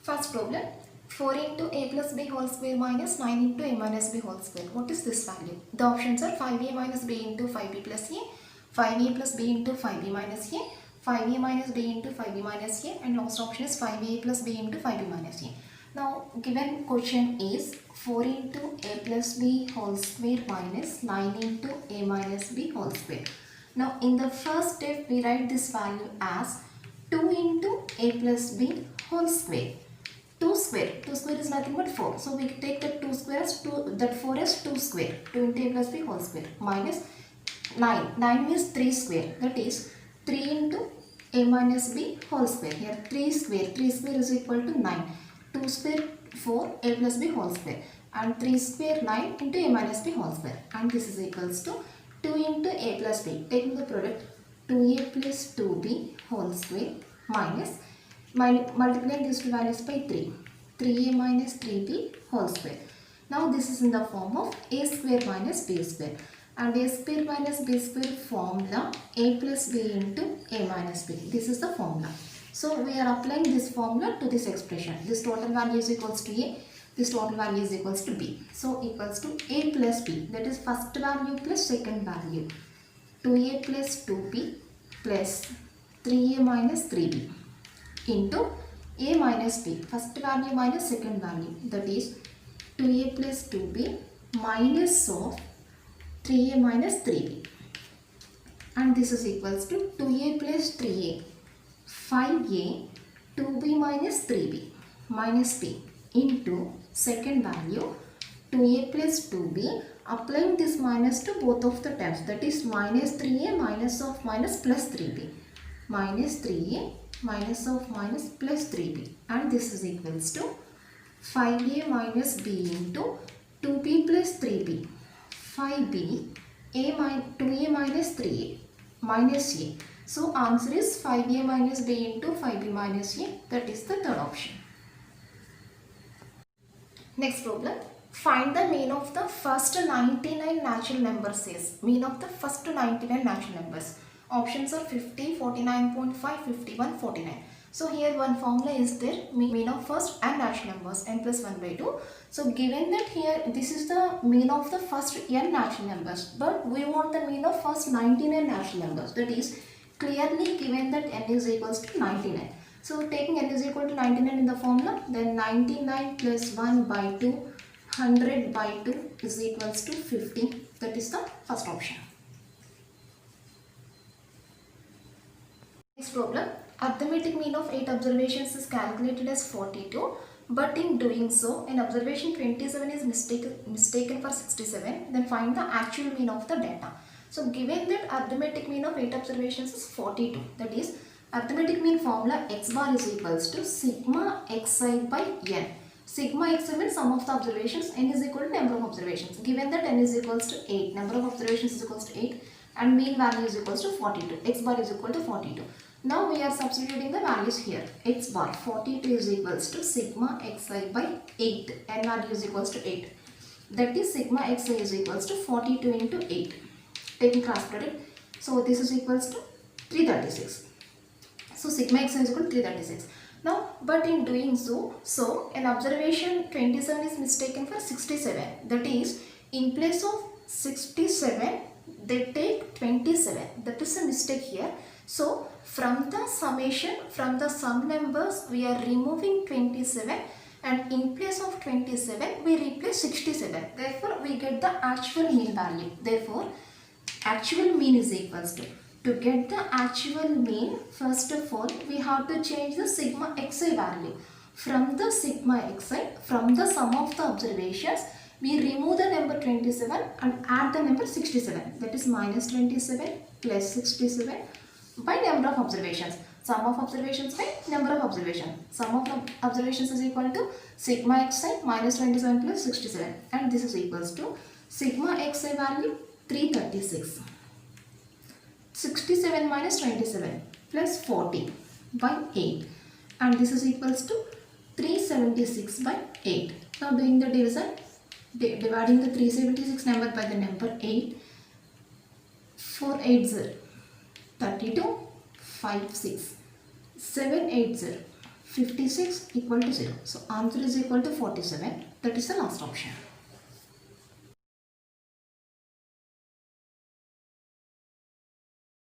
First problem, 4 into a plus b whole square minus 9 into a minus b whole square. What is this value? The options are 5a minus b into 5b plus a, 5a plus b into 5b minus a, 5a minus b into 5b minus a, and last option is 5a plus b into 5b minus a. Now, given question is 4 into a plus b whole square minus 9 into a minus b whole square. Now, in the first step, we write this value as 2 into a plus b whole square. 2 square is nothing but 4. So we take that 2 square as 2, that 4 as 2 square, 2 into a plus b whole square, minus 9. 9 is 3 square, that is 3 into a minus b whole square. Here 3 square is equal to 9. 2 square 4 a plus b whole square, and 3 square 9 into a minus b whole square, and this is equals to 2 into a plus b. Taking the product, 2a plus 2b whole square minus multiplying these two values by 3, 3a minus 3b whole square. Now this is in the form of a square minus b square, and a square minus b square formula a plus b into a minus b. This is the formula. So we are applying this formula to this expression. This total value is equals to a, this total value is equals to b. So equals to a plus b, that is first value plus second value, 2a plus 2b plus 3a minus 3b into a minus b, first value minus second value, that is 2a plus 2b minus of 3a minus 3b, and this is equals to 2a plus 3a, 5a, 2b minus 3b minus b into second value 2a plus 2b, applying this minus to both of the terms, that is minus 3a minus of minus plus 3b, minus 3a minus of minus plus 3b, and this is equals to 5a minus b into 2b plus 3b, 5b, 2a minus 3a minus a. So answer is 5a minus b into 5b minus a, that is the third option. Next problem, find the mean of the first 99 natural numbers is. Mean of the first 99 natural numbers. Options are 50, 49.5, 51, 49. So here one formula is there, mean of first and natural numbers, n plus 1 by 2. So given that here this is the mean of the first n natural numbers, but we want the mean of first 99 natural numbers, that is clearly given that n is equals to 99. So taking n is equal to 99 in the formula, then 99 plus 1 by 2, 100 by 2 is equals to 50. That is the first option. Next problem, arithmetic mean of 8 observations is calculated as 42, but in doing so, an observation 27 is mistaken for 67, then find the actual mean of the data. So given that arithmetic mean of 8 observations is 42, that is arithmetic mean formula x bar is equals to sigma xi by n. Sigma xi means sum of the observations, n is equal to number of observations. Given that n is equals to 8, number of observations is equals to 8, and mean value is equals to 42, x bar is equal to 42. Now we are substituting the values here. X bar 42 is equals to sigma xi by 8, n value is equals to 8. That is sigma xi is equals to 42 into 8. Taking cross product, so this is equals to 336. So sigma xi is equal to 336. Now, but in doing so an observation 27 is mistaken for 67. That is, in place of 67, they take 27. That is a mistake here. So, from the summation, from the sum numbers, we are removing 27, and in place of 27, we replace 67. Therefore, we get the actual mean value. Therefore, actual mean is equals to get the actual mean, first of all, we have to change the sigma xi value. From the sigma xi, from the sum of the observations, we remove the number 27 and add the number 67. That is minus 27 plus 67 by number of observations. Sum of observations by number of observations. Sum of observations is equal to sigma xi minus 27 plus 67, and this is equals to sigma xi value 336. 67 minus 27 plus 40 by 8, and this is equals to 376 by 8. Now doing the division, dividing the 376 number by the number 8, 4 8 0, 32, 5 6, 7 8 0, 56 equal to 0. So answer is equal to 47. That is the last option.